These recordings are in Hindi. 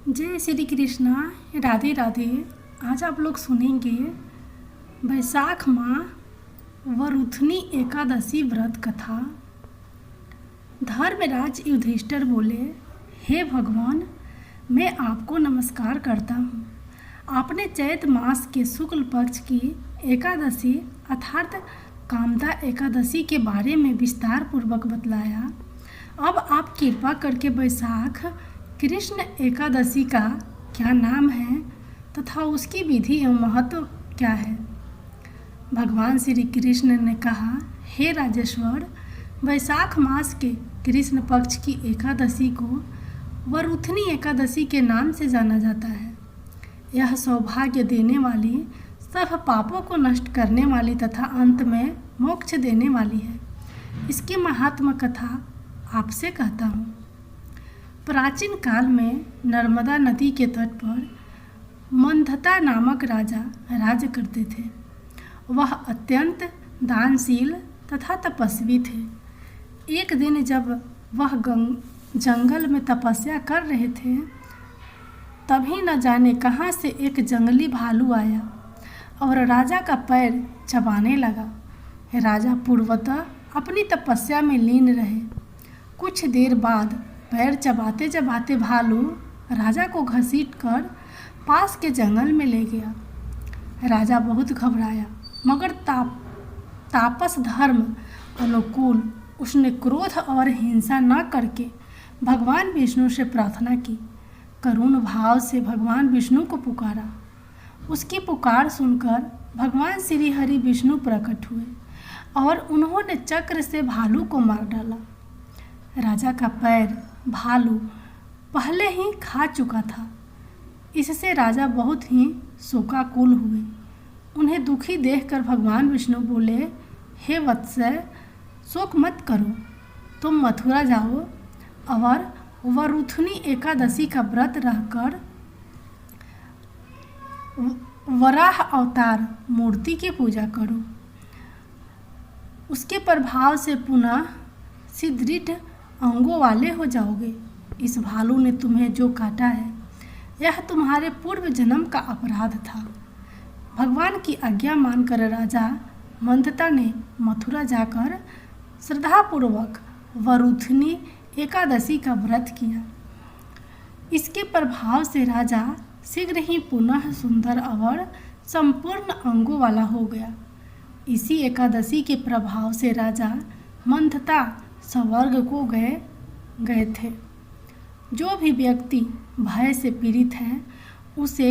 जय श्री कृष्णा। राधे राधे। आज आप लोग सुनेंगे वैशाख माह वरुथनी एकादशी व्रत कथा। धर्मराज युधिष्ठिर बोले, हे भगवान, मैं आपको नमस्कार करता हूँ। आपने चैत मास के शुक्ल पक्ष की एकादशी अर्थात कामदा एकादशी के बारे में विस्तार पूर्वक बतलाया। अब आप कृपा करके वैशाख कृष्ण एकादशी का क्या नाम है तथा उसकी विधि एवं महत्व क्या है। भगवान श्री कृष्ण ने कहा, हे राजेश्वर, वैशाख मास के कृष्ण पक्ष की एकादशी को वरुथनी एकादशी के नाम से जाना जाता है। यह सौभाग्य देने वाली, सब पापों को नष्ट करने वाली तथा अंत में मोक्ष देने वाली है। इसकी महात्म कथा आपसे कहता हूँ। प्राचीन काल में नर्मदा नदी के तट पर मंदता नामक राजा राज्य करते थे। वह अत्यंत दानशील तथा तपस्वी थे। एक दिन जब वह जंगल में तपस्या कर रहे थे, तभी न जाने कहाँ से एक जंगली भालू आया और राजा का पैर चबाने लगा। राजा पूर्वतः अपनी तपस्या में लीन रहे। कुछ देर बाद पैर चबाते चबाते भालू राजा को घसीटकर पास के जंगल में ले गया। राजा बहुत घबराया, मगर तापस धर्म अनुकूल उसने क्रोध और हिंसा न करके भगवान विष्णु से प्रार्थना की। करुण भाव से भगवान विष्णु को पुकारा। उसकी पुकार सुनकर भगवान श्री हरि विष्णु प्रकट हुए और उन्होंने चक्र से भालू को मार डाला। राजा का पैर भालू पहले ही खा चुका था। इससे राजा बहुत ही शोकाकुल हुए। उन्हें दुखी देखकर भगवान विष्णु बोले, हे वत्स्य, शोक मत करो। तुम मथुरा जाओ और वरुथनी एकादशी का व्रत रहकर वराह अवतार मूर्ति की पूजा करो। उसके प्रभाव से पुनः सुदृढ़ अंगों वाले हो जाओगे। इस भालू ने तुम्हें जो काटा है, यह तुम्हारे पूर्व जन्म का अपराध था। भगवान की आज्ञा मानकर राजा मंदता ने मथुरा जाकर श्रद्धापूर्वक वरुथनी एकादशी का व्रत किया। इसके प्रभाव से राजा शीघ्र ही पुनः सुंदर और संपूर्ण अंगों वाला हो गया। इसी एकादशी के प्रभाव से राजा मंदता स्वर्ग को गए थे। जो भी व्यक्ति भय से पीड़ित है, उसे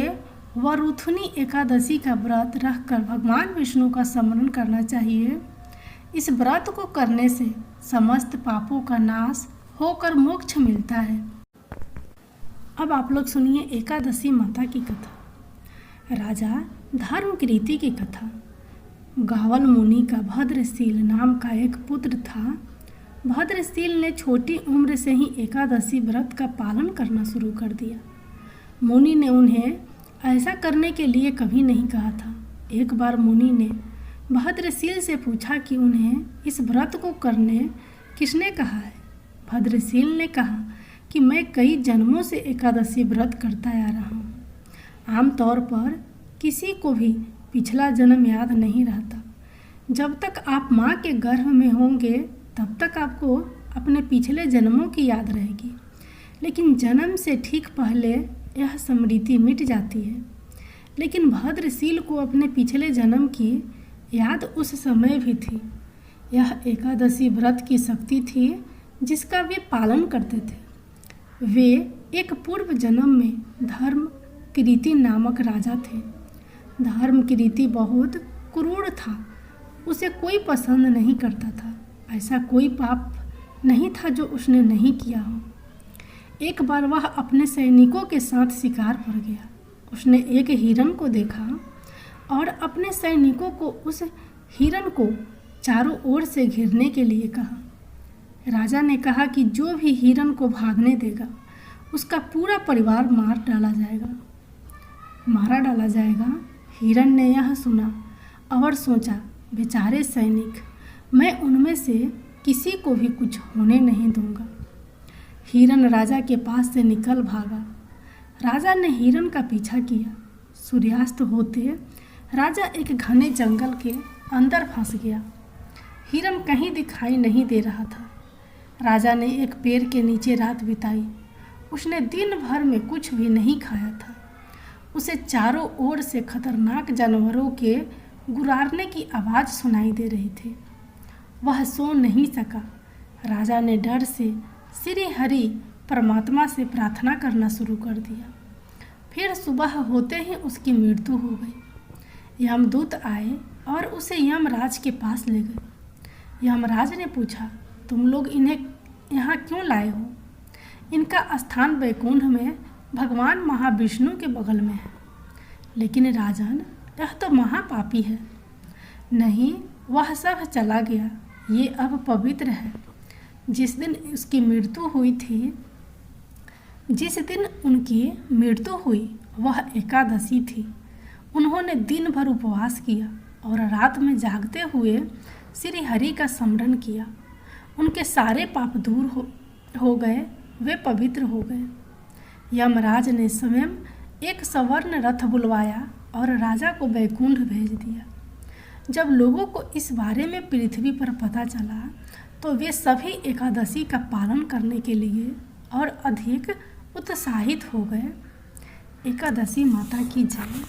वरुथनी एकादशी का व्रत रखकर भगवान विष्णु का स्मरण करना चाहिए। इस व्रत को करने से समस्त पापों का नाश होकर मोक्ष मिलता है। अब आप लोग सुनिए एकादशी माता की कथा। राजा धर्मकीर्ति की कथा। गावल मुनि का भद्रशील नाम का एक पुत्र था। भद्रशील ने छोटी उम्र से ही एकादशी व्रत का पालन करना शुरू कर दिया। मुनि ने उन्हें ऐसा करने के लिए कभी नहीं कहा था। एक बार मुनि ने भद्रशील से पूछा कि उन्हें इस व्रत को करने किसने कहा है। भद्रशील ने कहा कि मैं कई जन्मों से एकादशी व्रत करता आ रहा हूँ। आमतौर पर किसी को भी पिछला जन्म याद नहीं रहता। जब तक आप माँ के गर्भ में होंगे, तब तक आपको अपने पिछले जन्मों की याद रहेगी, लेकिन जन्म से ठीक पहले यह स्मृति मिट जाती है। लेकिन भद्रशील को अपने पिछले जन्म की याद उस समय भी थी। यह एकादशी व्रत की शक्ति थी जिसका वे पालन करते थे। वे एक पूर्व जन्म में धर्मकीर्ति नामक राजा थे। धर्मकीर्ति बहुत क्रूर था। उसे कोई पसंद नहीं करता था। ऐसा कोई पाप नहीं था जो उसने नहीं किया हो। एक बार वह अपने सैनिकों के साथ शिकार पर गया। उसने एक हिरण को देखा और अपने सैनिकों को उस हिरण को चारों ओर से घेरने के लिए कहा। राजा ने कहा कि जो भी हिरण को भागने देगा, उसका पूरा परिवार मारा डाला जाएगा। हिरण ने यह सुना और सोचा, बेचारे सैनिक, मैं उनमें से किसी को भी कुछ होने नहीं दूंगा। हिरण राजा के पास से निकल भागा। राजा ने हिरण का पीछा किया। सूर्यास्त होते राजा एक घने जंगल के अंदर फंस गया। हिरण कहीं दिखाई नहीं दे रहा था। राजा ने एक पेड़ के नीचे रात बिताई। उसने दिन भर में कुछ भी नहीं खाया था। उसे चारों ओर से खतरनाक जानवरों के गुर्राने की आवाज़ सुनाई दे रही थी। वह सो नहीं सका। राजा ने डर से श्री हरि परमात्मा से प्रार्थना करना शुरू कर दिया। फिर सुबह होते ही उसकी मृत्यु हो गई। यमदूत आए और उसे यमराज के पास ले गए। यमराज ने पूछा, तुम लोग इन्हें यहाँ क्यों लाए हो? इनका स्थान वैकुंठ में भगवान महाविष्णु के बगल में है। लेकिन राजन, यह तो महापापी है। नहीं, वह सब चला गया। ये अब पवित्र है। जिस दिन उनकी मृत्यु हुई वह एकादशी थी। उन्होंने दिन भर उपवास किया और रात में जागते हुए श्री हरि का स्मरण किया। उनके सारे पाप दूर हो गए, वे पवित्र हो गए। यमराज ने स्वयं एक स्वर्ण रथ बुलवाया और राजा को वैकुंठ भेज दिया। जब लोगों को इस बारे में पृथ्वी पर पता चला तो वे सभी एकादशी का पालन करने के लिए और अधिक उत्साहित हो गए। एकादशी माता की जय।